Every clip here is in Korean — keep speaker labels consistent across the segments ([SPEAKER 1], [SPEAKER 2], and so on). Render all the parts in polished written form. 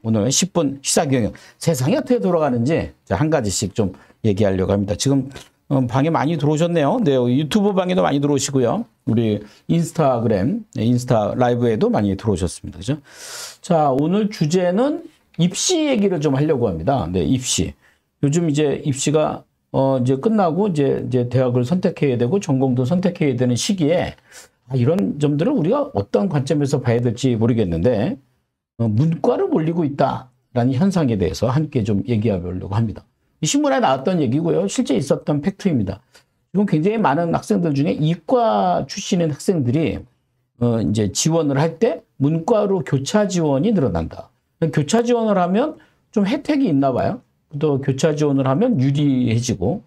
[SPEAKER 1] 오늘 10분 시사경영. 세상이 어떻게 돌아가는지 한 가지씩 좀 얘기하려고 합니다. 지금 방에 많이 들어오셨네요. 네, 유튜브 방에도 많이 들어오시고요. 우리 인스타그램, 인스타 라이브에도 많이 들어오셨습니다. 그죠? 자, 오늘 주제는 입시 얘기를 좀 하려고 합니다. 네, 입시. 요즘 이제 입시가 이제 끝나고 이제 대학을 선택해야 되고 전공도 선택해야 되는 시기에 이런 점들을 우리가 어떤 관점에서 봐야 될지 모르겠는데 문과를 몰리고 있다라는 현상에 대해서 함께 좀 얘기해 보려고 합니다. 신문에 나왔던 얘기고요. 실제 있었던 팩트입니다. 지금 굉장히 많은 학생들 중에 이과 출신인 학생들이 이제 지원을 할 때 문과로 교차 지원이 늘어난다. 교차 지원을 하면 좀 혜택이 있나 봐요. 또 교차 지원을 하면 유리해지고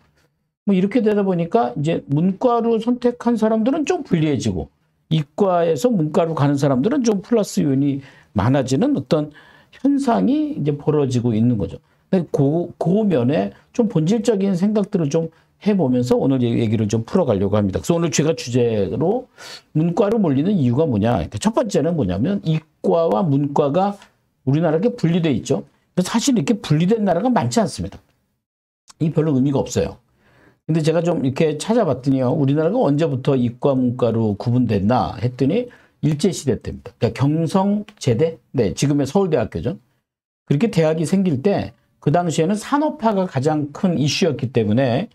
[SPEAKER 1] 뭐 이렇게 되다 보니까 이제 문과로 선택한 사람들은 좀 불리해지고 이과에서 문과로 가는 사람들은 좀 플러스 요인이 많아지는 어떤 현상이 이제 벌어지고 있는 거죠. 그 면에 좀 본질적인 생각들을 좀 해보면서 오늘 얘기를 좀 풀어가려고 합니다. 그래서 오늘 제가 주제로 문과로 몰리는 이유가 뭐냐. 첫 번째는 뭐냐면 이과와 문과가 우리나라에 분리되어 있죠. 사실 이렇게 분리된 나라가 많지 않습니다. 이 별로 의미가 없어요. 근데 제가 좀 이렇게 찾아봤더니요. 우리나라가 언제부터 이과, 문과로 구분됐나 했더니 일제시대 때입니다. 그러니까 경성제대, 네, 지금의 서울대학교죠. 그렇게 대학이 생길 때 그 당시에는 산업화가 가장 큰 이슈였기 때문에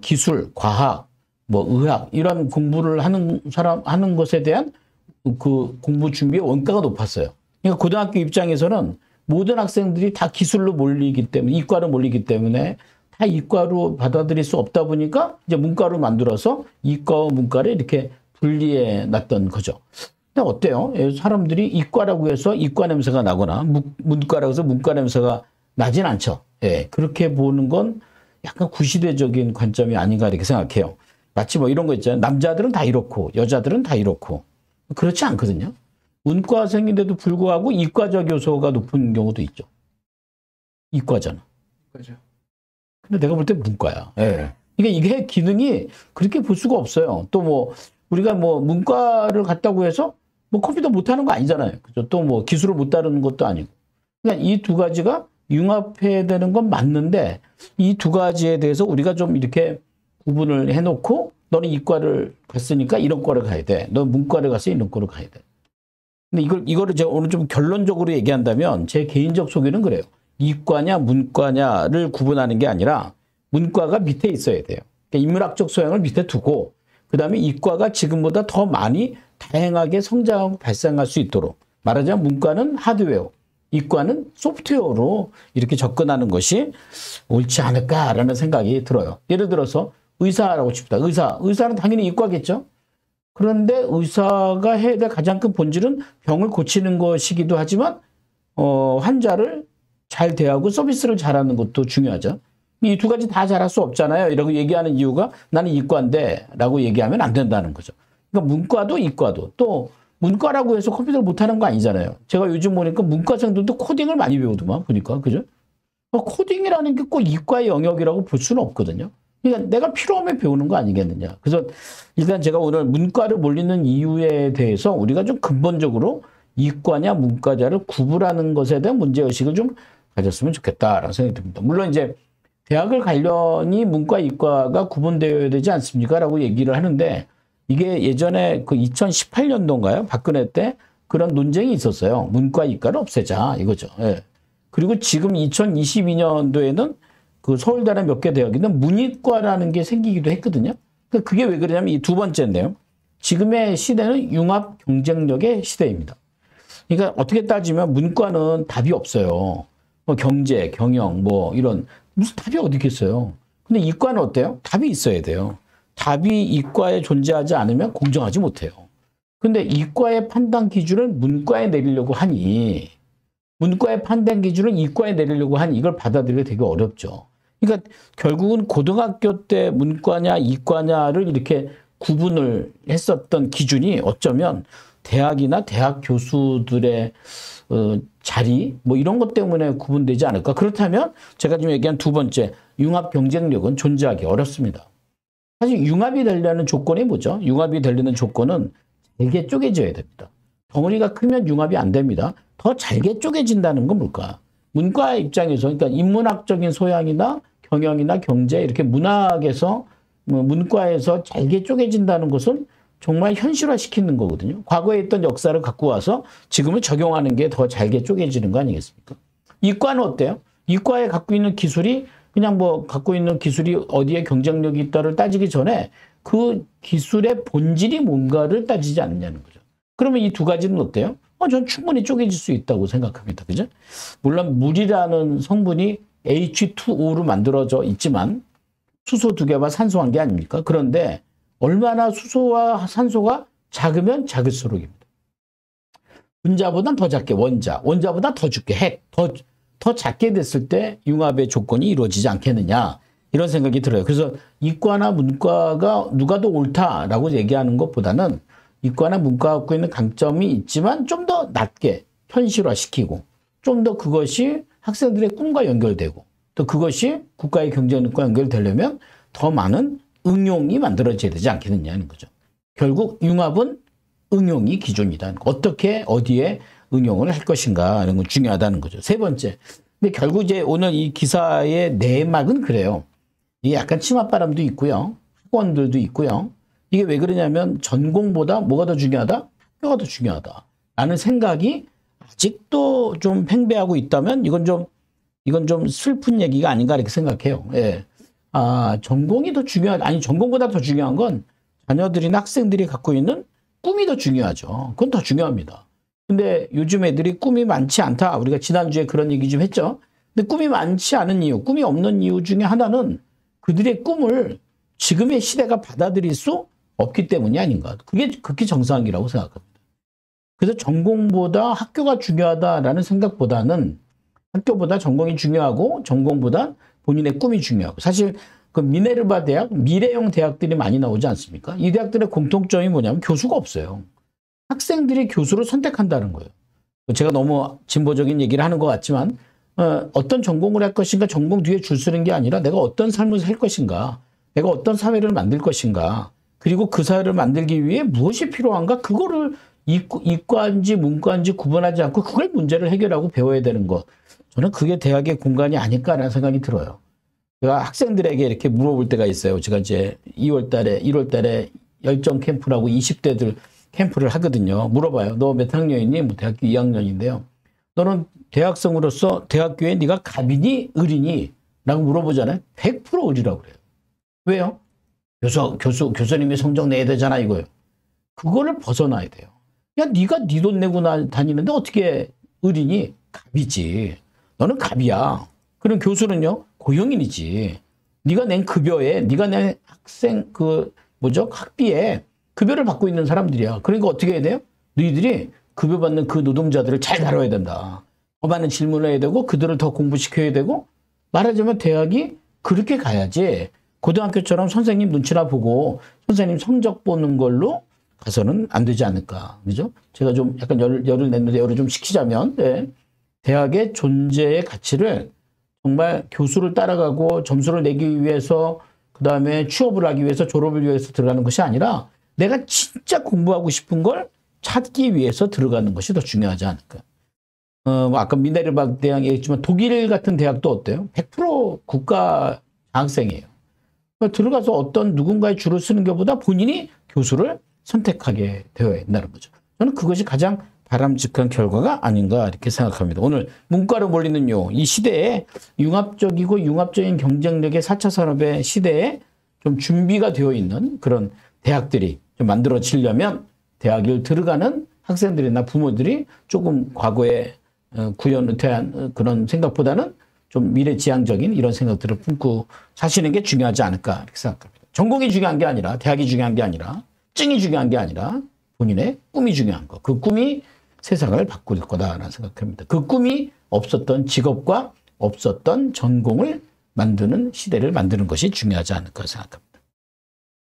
[SPEAKER 1] 기술, 과학, 뭐 의학 이런 공부를 하는 것에 대한 그 공부 준비의 원가가 높았어요. 그러니까 고등학교 입장에서는 모든 학생들이 다 기술로 몰리기 때문에 이과로 몰리기 때문에 다 이과로 받아들일 수 없다 보니까 이제 문과로 만들어서 이과와 문과를 이렇게 분리해 놨던 거죠. 근데 어때요? 사람들이 이과라고 해서 이과 냄새가 나거나 문과라고 해서 문과 냄새가 나진 않죠. 예, 그렇게 보는 건 약간 구시대적인 관점이 아닌가 이렇게 생각해요. 마치 뭐 이런 거 있잖아요. 남자들은 다 이렇고 여자들은 다 이렇고 그렇지 않거든요. 문과생인데도 불구하고 이과적 요소가 높은 경우도 있죠. 이과잖아.
[SPEAKER 2] 그죠.
[SPEAKER 1] 근데 내가 볼 때 문과야. 예. 그러니까 이게 기능이 그렇게 볼 수가 없어요. 또 뭐 우리가 뭐 문과를 갔다고 해서 뭐 컴퓨터 못하는 거 아니잖아요. 그죠? 또 뭐 기술을 못 다루는 것도 아니고. 그러니까 이 두 가지가 융합해야 되는 건 맞는데 이 두 가지에 대해서 우리가 좀 이렇게 구분을 해놓고 너는 이과를 갔으니까 이런 과를 가야 돼. 너 문과를 갔으니 이런 과를 가야 돼. 근데 이거를 제가 오늘 좀 결론적으로 얘기한다면 제 개인적 소견은 그래요. 이과냐 문과냐를 구분하는 게 아니라 문과가 밑에 있어야 돼요. 그러니까 인문학적 소양을 밑에 두고 그다음에 이과가 지금보다 더 많이 다양하게 성장하고 발생할 수 있도록 말하자면 문과는 하드웨어, 이과는 소프트웨어로 이렇게 접근하는 것이 옳지 않을까라는 생각이 들어요. 예를 들어서 의사라고 칩시다. 의사는 당연히 이과겠죠. 그런데 의사가 해야 될 가장 큰 본질은 병을 고치는 것이기도 하지만 환자를 잘 대하고 서비스를 잘하는 것도 중요하죠. 이 두 가지 다 잘할 수 없잖아요. 이라고 얘기하는 이유가 나는 이과인데 라고 얘기하면 안 된다는 거죠. 그러니까 문과도 이과도 또 문과라고 해서 컴퓨터를 못하는 거 아니잖아요. 제가 요즘 보니까 문과생들도 코딩을 많이 배우더만 보니까 그죠? 코딩이라는 게 꼭 이과의 영역이라고 볼 수는 없거든요. 그러니까 내가 필요하면 배우는 거 아니겠느냐. 그래서 일단 제가 오늘 문과를 몰리는 이유에 대해서 우리가 좀 근본적으로 이과냐 문과냐를 구분하는 것에 대한 문제의식을 좀 가졌으면 좋겠다라는 생각이 듭니다. 물론 이제 대학을 가려니 문과 이과가 구분되어야 되지 않습니까? 라고 얘기를 하는데 이게 예전에 그 2018년도인가요? 박근혜 때 그런 논쟁이 있었어요. 문과 이과를 없애자 이거죠. 예. 그리고 지금 2022년도에는 그 서울대나 몇 개 대학에는 문이과라는 게 생기기도 했거든요. 그게 왜 그러냐면 이 두 번째인데요. 지금의 시대는 융합 경쟁력의 시대입니다. 그러니까 어떻게 따지면 문과는 답이 없어요. 뭐 경제, 경영, 뭐 이런 무슨 답이 어디 있겠어요. 근데 이과는 어때요? 답이 있어야 돼요. 답이 이과에 존재하지 않으면 공정하지 못해요. 근데 이과의 판단 기준을 문과에 내리려고 하니 문과의 판단 기준을 이과에 내리려고 하니 이걸 받아들이기 되게 어렵죠. 그러니까 결국은 고등학교 때 문과냐 이과냐를 이렇게 구분을 했었던 기준이 어쩌면 대학이나 대학 교수들의 자리 뭐 이런 것 때문에 구분되지 않을까. 그렇다면 제가 지금 얘기한 두 번째 융합 경쟁력은 존재하기 어렵습니다. 사실 융합이 되려는 조건이 뭐죠? 융합이 되려는 조건은 되게 쪼개져야 됩니다. 덩어리가 크면 융합이 안 됩니다. 더 잘게 쪼개진다는 건 뭘까? 문과 입장에서 그러니까 인문학적인 소양이나 경영이나 경제 이렇게 문학에서 문과에서 잘게 쪼개진다는 것은 정말 현실화시키는 거거든요. 과거에 있던 역사를 갖고 와서 지금은 적용하는 게 더 잘게 쪼개지는 거 아니겠습니까? 이과는 어때요? 이과에 갖고 있는 기술이 그냥 뭐 갖고 있는 기술이 어디에 경쟁력이 있다를 따지기 전에 그 기술의 본질이 뭔가를 따지지 않느냐는 거죠. 그러면 이 두 가지는 어때요? 전 충분히 쪼개질 수 있다고 생각합니다. 그죠? 물론 물이라는 성분이 H2O로 만들어져 있지만 수소 2개와 산소 1개 아닙니까? 그런데 얼마나 수소와 산소가 작으면 작을수록입니다. 분자보다 더 작게 원자보다 더 작게 핵, 더 작게 됐을 때 융합의 조건이 이루어지지 않겠느냐 이런 생각이 들어요. 그래서 이과나 문과가 누가 더 옳다라고 얘기하는 것보다는 이과나 문과가 갖고 있는 강점이 있지만 좀 더 낮게 현실화시키고 좀 더 그것이 학생들의 꿈과 연결되고 또 그것이 국가의 경쟁력과 연결되려면 더 많은 응용이 만들어져야 되지 않겠느냐는 거죠. 결국 융합은 응용이 기준이다. 어떻게 어디에 응용을 할 것인가 하는 건 중요하다는 거죠. 세 번째. 근데 결국 이제 오늘 이 기사의 내막은 그래요. 이게 약간 치맛바람도 있고요. 학원들도 있고요. 이게 왜 그러냐면 전공보다 뭐가 더 중요하다? 학교가 더 중요하다. 라는 생각이 아직도 좀 팽배하고 있다면 이건 좀 슬픈 얘기가 아닌가 이렇게 생각해요. 예. 전공이 더 중요하다. 아니, 전공보다 더 중요한 건 자녀들이나 학생들이 갖고 있는 꿈이 더 중요하죠. 그건 더 중요합니다. 근데 요즘 애들이 꿈이 많지 않다. 우리가 지난주에 그런 얘기 좀 했죠. 근데 꿈이 많지 않은 이유, 꿈이 없는 이유 중에 하나는 그들의 꿈을 지금의 시대가 받아들일 수 없기 때문이 아닌가. 그게 극히 정상이라고 생각합니다. 그래서 전공보다 학교가 중요하다라는 생각보다는 학교보다 전공이 중요하고 전공보다 본인의 꿈이 중요하고 사실 그 미네르바 대학, 미래형 대학들이 많이 나오지 않습니까? 이 대학들의 공통점이 뭐냐면 교수가 없어요. 학생들이 교수를 선택한다는 거예요. 제가 너무 진보적인 얘기를 하는 것 같지만 어떤 전공을 할 것인가 전공 뒤에 줄 서는 게 아니라 내가 어떤 삶을 살 것인가 내가 어떤 사회를 만들 것인가 그리고 그 사회를 만들기 위해 무엇이 필요한가 그거를 이과인지 문과인지 구분하지 않고 그걸 문제를 해결하고 배워야 되는 것. 저는 그게 대학의 공간이 아닐까라는 생각이 들어요. 제가 학생들에게 이렇게 물어볼 때가 있어요. 제가 이제 1월 달에 열정 캠프라고 20대들 캠프를 하거든요. 물어봐요. 너 몇 학년이니? 뭐 대학교 2학년인데요. 너는 대학생으로서 대학교에 네가 갑이니? 을이니? 라고 물어보잖아요. 100% 을이라고 그래요. 왜요? 교수님이 성적 내야 되잖아 이거예요. 그거를 벗어나야 돼요. 야, 네가 네 돈 내고 다니는데 어떻게 을이니? 갑이지. 너는 갑이야. 그럼 교수는요? 고용인이지. 네가 낸 급여에, 네가 낸 학생 학비에 급여를 받고 있는 사람들이야. 그러니까 어떻게 해야 돼요? 너희들이 급여 받는 그 노동자들을 잘 다뤄야 된다. 더 많은 질문을 해야 되고 그들을 더 공부시켜야 되고 말하자면 대학이 그렇게 가야지 고등학교처럼 선생님 눈치나 보고 선생님 성적 보는 걸로 가서는 안 되지 않을까. 그죠? 제가 좀 약간 열을 냈는데 열을 좀 식히자면 네. 대학의 존재의 가치를 정말 교수를 따라가고 점수를 내기 위해서 그다음에 취업을 하기 위해서 졸업을 위해서 들어가는 것이 아니라 내가 진짜 공부하고 싶은 걸 찾기 위해서 들어가는 것이 더 중요하지 않을까. 아까 미네르바 대학 얘기했지만 독일 같은 대학도 어때요? 100% 국가 장학생이에요. 들어가서 어떤 누군가의 줄을 쓰는 것보다 본인이 교수를 선택하게 되어야 된다는 거죠. 저는 그것이 가장 바람직한 결과가 아닌가 이렇게 생각합니다. 오늘 문과로 몰리는 이 시대에 융합적이고 융합적인 경쟁력의 4차 산업의 시대에 좀 준비가 되어 있는 그런 대학들이 좀 만들어지려면 대학을 들어가는 학생들이나 부모들이 조금 과거에 구현퇴한 그런 생각보다는 좀 미래지향적인 이런 생각들을 품고 사시는 게 중요하지 않을까 이렇게 생각합니다. 전공이 중요한 게 아니라 대학이 중요한 게 아니라 증이 중요한 게 아니라 본인의 꿈이 중요한 거. 그 꿈이 세상을 바꿀 거다라는 생각합니다. 그 꿈이 없었던 직업과 없었던 전공을 만드는 시대를 만드는 것이 중요하지 않을까 생각합니다.